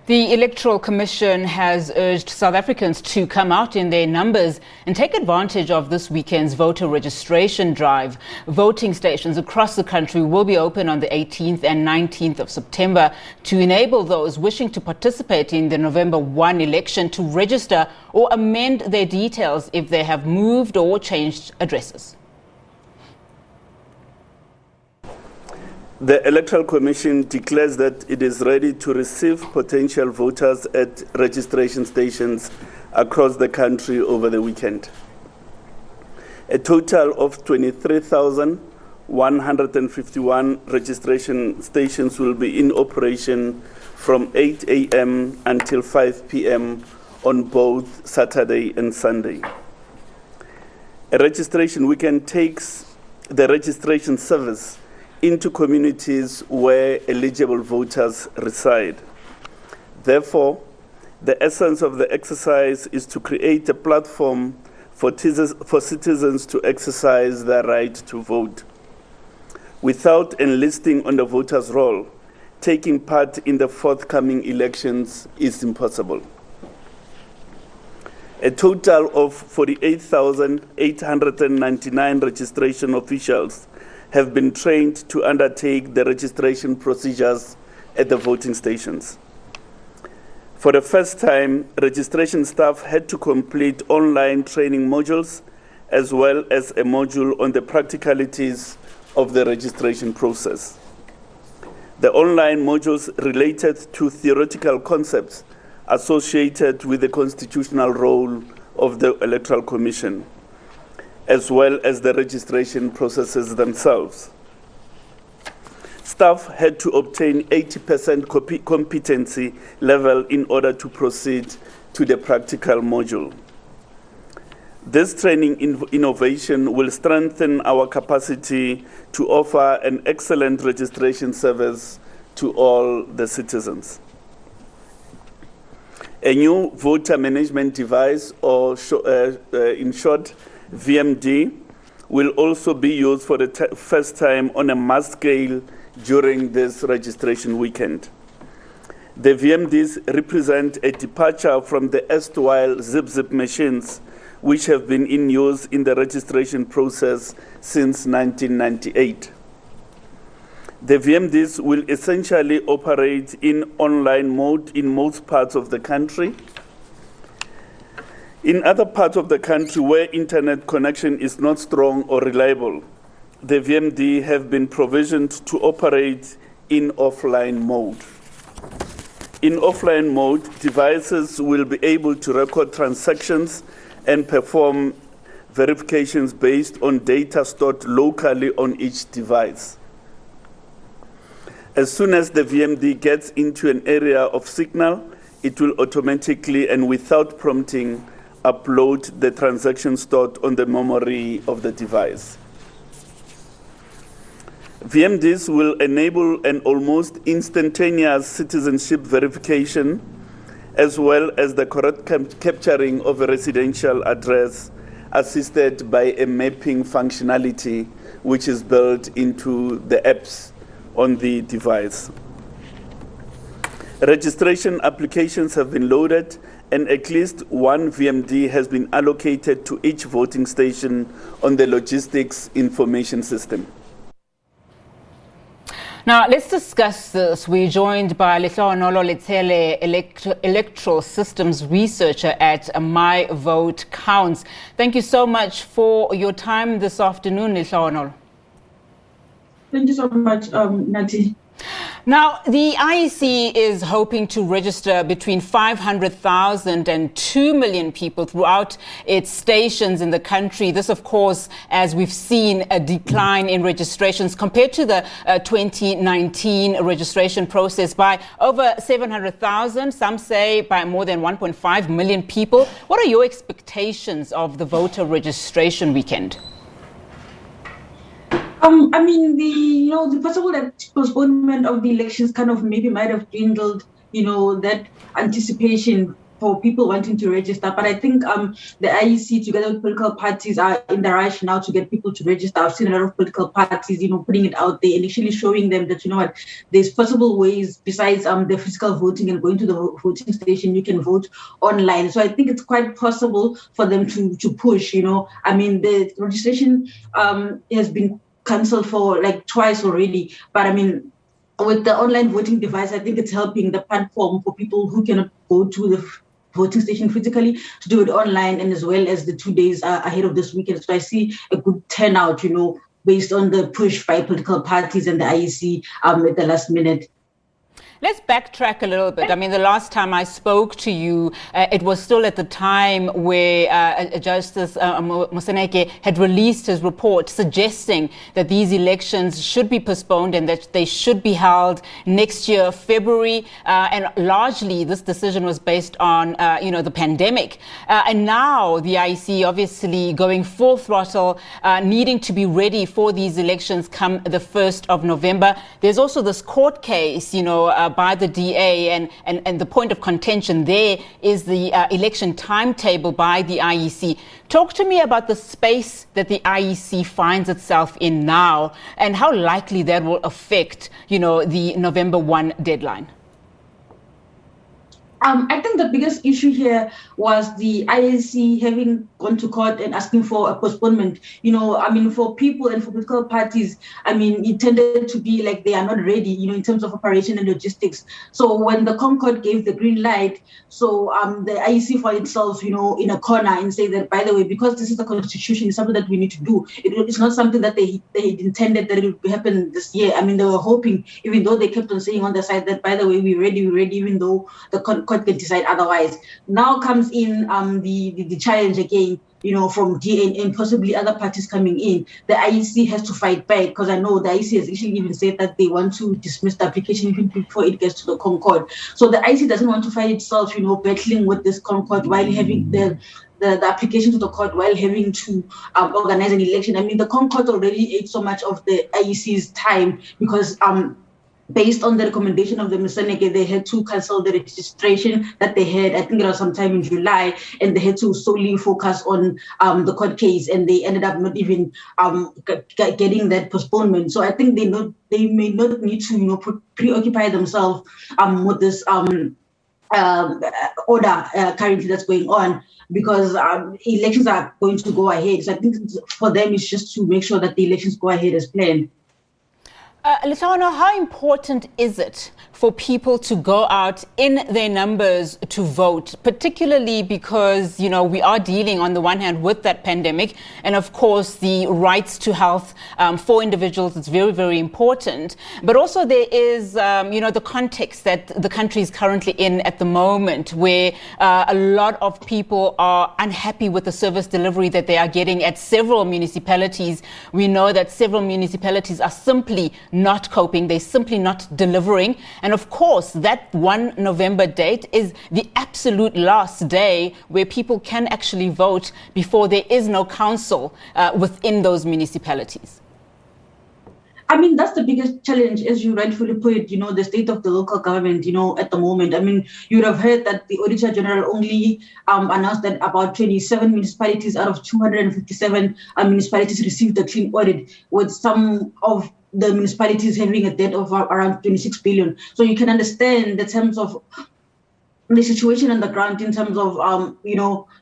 The Electoral Commission has urged South Africans to come out in their numbers and take advantage of this weekend's voter registration drive. Voting stations across the country will be open on the 18th and 19th of September to enable those wishing to participate in the November 1 election to register or amend their details if they have moved or changed addresses. The Electoral Commission declares that it is ready to receive potential voters at registration stations across the country over the weekend. A total of 23,151 registration stations will be in operation from 8 a.m. until 5 p.m. on both Saturday and Sunday. A registration weekend takes the registration service into communities where eligible voters reside. Therefore, the essence of the exercise is to create a platform for citizens to exercise their right to vote. Without enlisting on the voters' roll, taking part in the forthcoming elections is impossible. A total of 48,899 registration officials have been trained to undertake the registration procedures at the voting stations. For the first time, registration staff had to complete online training modules as well as a module on the practicalities of the registration process. The online modules related to theoretical concepts associated with the constitutional role of the Electoral Commission, as well as the registration processes themselves. Staff had to obtain 80% competency level in order to proceed to the practical module. This training innovation will strengthen our capacity to offer an excellent registration service to all the citizens. A new voter management device, or in short, VMD, will also be used for the first time on a mass scale during this registration weekend. The VMDs represent a departure from the erstwhile zip machines, which have been in use in the registration process since 1998. The VMDs will essentially operate in online mode in most parts of the country. In other parts of the country where internet connection is not strong or reliable, the VMD have been provisioned to operate in offline mode. In offline mode, devices will be able to record transactions and perform verifications based on data stored locally on each device. As soon as the VMD gets into an area of signal, it will automatically and without prompting upload the transaction stored on the memory of the device. VMDs will enable an almost instantaneous citizenship verification, as well as the correct capturing of a residential address, assisted by a mapping functionality which is built into the apps on the device. Registration applications have been loaded, and at least one VMD has been allocated to each voting station on the logistics information system. Now, let's discuss this. We're joined by Letlhogonolo Letshele, electoral systems researcher at My Vote Counts. Thank you so much for your time this afternoon, Letlhogonolo. Thank you so much, Nati. Now, the IEC is hoping to register between 500,000 and 2 million people throughout its stations in the country. This, of course, as we've seen a decline in registrations compared to the 2019 registration process by over 700,000, some say by more than 1.5 million people. What are your expectations of the voter registration weekend? I mean, the possible postponement of the elections kind of maybe might have dwindled, that anticipation for people wanting to register. But I think the IEC together with political parties are in the rush now to get people to register. I've seen a lot of political parties, putting it out there and actually showing them that, there's possible ways besides the physical voting and going to the voting station, you can vote online. So I think it's quite possible for them to push, the registration has been cancelled for like twice already. But with the online voting device, I think it's helping the platform for people who cannot go to the voting station physically to do it online, and as well as the 2 days ahead of this weekend. So I see a good turnout, based on the push by political parties and the IEC at the last minute. Let's backtrack a little bit. The last time I spoke to you, it was still at the time where Justice Moseneke had released his report suggesting that these elections should be postponed and that they should be held next year, February. And largely this decision was based on, the pandemic. And now the IEC obviously going full throttle, needing to be ready for these elections come the 1st of November. There's also this court case, by the DA, and the point of contention there is the election timetable by the IEC. Talk to me about the space that the IEC finds itself in now and how likely that will affect, the November 1 deadline. I think the biggest issue here was the IEC having gone to court and asking for a postponement. For people and for political parties, it tended to be like they are not ready, in terms of operation and logistics. So when the Concord gave the green light, so the IEC found itself, in a corner and say that, by the way, because this is the constitution, it's something that we need to do. It's not something that they intended that it would happen this year. They were hoping, even though they kept on saying on the side that, by the way, we're ready, even though the court can decide otherwise. Now comes in the challenge again, from DA and possibly other parties coming in. The IEC has to fight back, because I know the IEC has actually even said that they want to dismiss the application even before it gets to the Concord. So the IEC doesn't want to fight itself, battling with this Concord while having the application to the court while having to organize an election. The Concord already ate so much of the IEC's time because based on the recommendation of the Moseneke, they had to cancel the registration that they had. I think it was sometime in July, and they had to solely focus on the court case, and they ended up not even getting that postponement. So I think they may not need to preoccupy themselves with this order currently that's going on, because elections are going to go ahead. So I think for them it's just to make sure that the elections go ahead as planned. Letlhogonolo, how important is it for people to go out in their numbers to vote, particularly because, we are dealing on the one hand with that pandemic, and of course the rights to health for individuals is very, very important. But also there is, the context that the country is currently in at the moment, where a lot of people are unhappy with the service delivery that they are getting at several municipalities. We know that several municipalities are simply not coping, they're simply not delivering. And of course, that 1 November date is the absolute last day where people can actually vote before there is no council within those municipalities. That's the biggest challenge, as you rightfully put it, the state of the local government, at the moment. You would have heard that the Auditor General only announced that about 27 municipalities out of 257 municipalities received a clean audit, with some of the municipalities having a debt of around 26 billion. So you can understand the terms of the situation on the ground in terms of,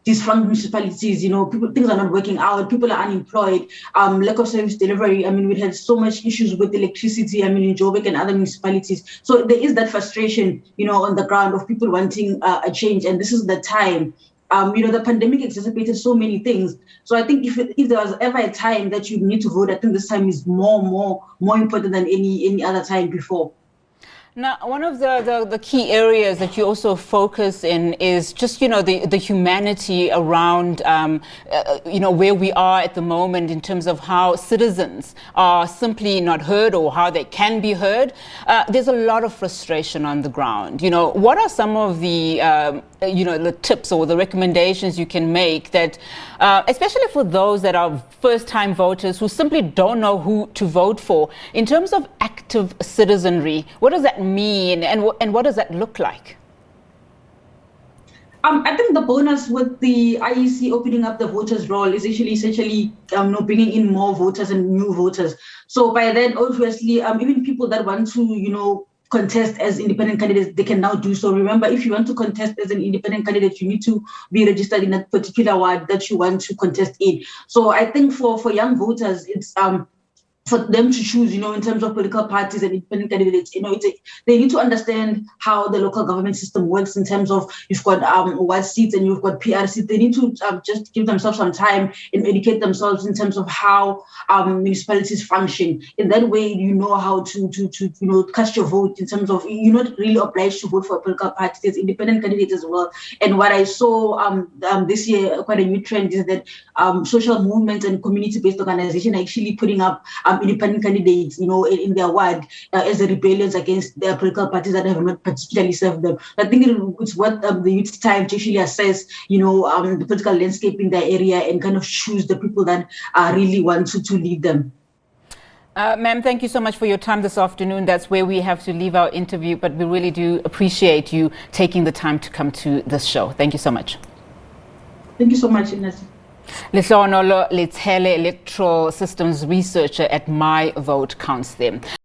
these front municipalities, things are not working out, people are unemployed, lack of service delivery. We had so much issues with electricity, in Joburg and other municipalities. So there is that frustration, on the ground of people wanting a change. And this is the time. The pandemic exacerbated so many things. So I think if there was ever a time that you need to vote, I think this time is more important than any other time before. Now, one of the key areas that you also focus in is just, the humanity around, where we are at the moment in terms of how citizens are simply not heard or how they can be heard. There's a lot of frustration on the ground. What are some of the tips or the recommendations you can make that, especially for those that are first-time voters who simply don't know who to vote for, in terms of active citizenry? What does that mean, and what does that look like? I think the bonus with the IEC opening up the voters' roll is essentially bringing in more voters and new voters. So by then, obviously, even people that want to, contest as independent candidates, they can now do so. Remember, if you want to contest as an independent candidate, you need to be registered in a particular ward that you want to contest in. So I think for young voters, it's for them to choose, in terms of political parties and independent candidates, they need to understand how the local government system works in terms of you've got ward seats and you've got PR seats. They need to just give themselves some time and educate themselves in terms of how municipalities function. In that way, you know how to cast your vote in terms of you're not really obliged to vote for a political party. There's independent candidates as well. And what I saw this year, quite a new trend, is that social movements and community-based organizations are actually putting up independent candidates, in their ward as a rebellions against their political parties that have not particularly served them. I think it's worth the youth time to actually assess, the political landscape in their area and kind of choose the people that really want to lead them. Ma'am, thank you so much for your time this afternoon. That's where we have to leave our interview, but we really do appreciate you taking the time to come to this show. Thank you so much. Thank you so much, Ines. Letlhogonolo Letshele, electoral systems researcher at My Vote Counts them.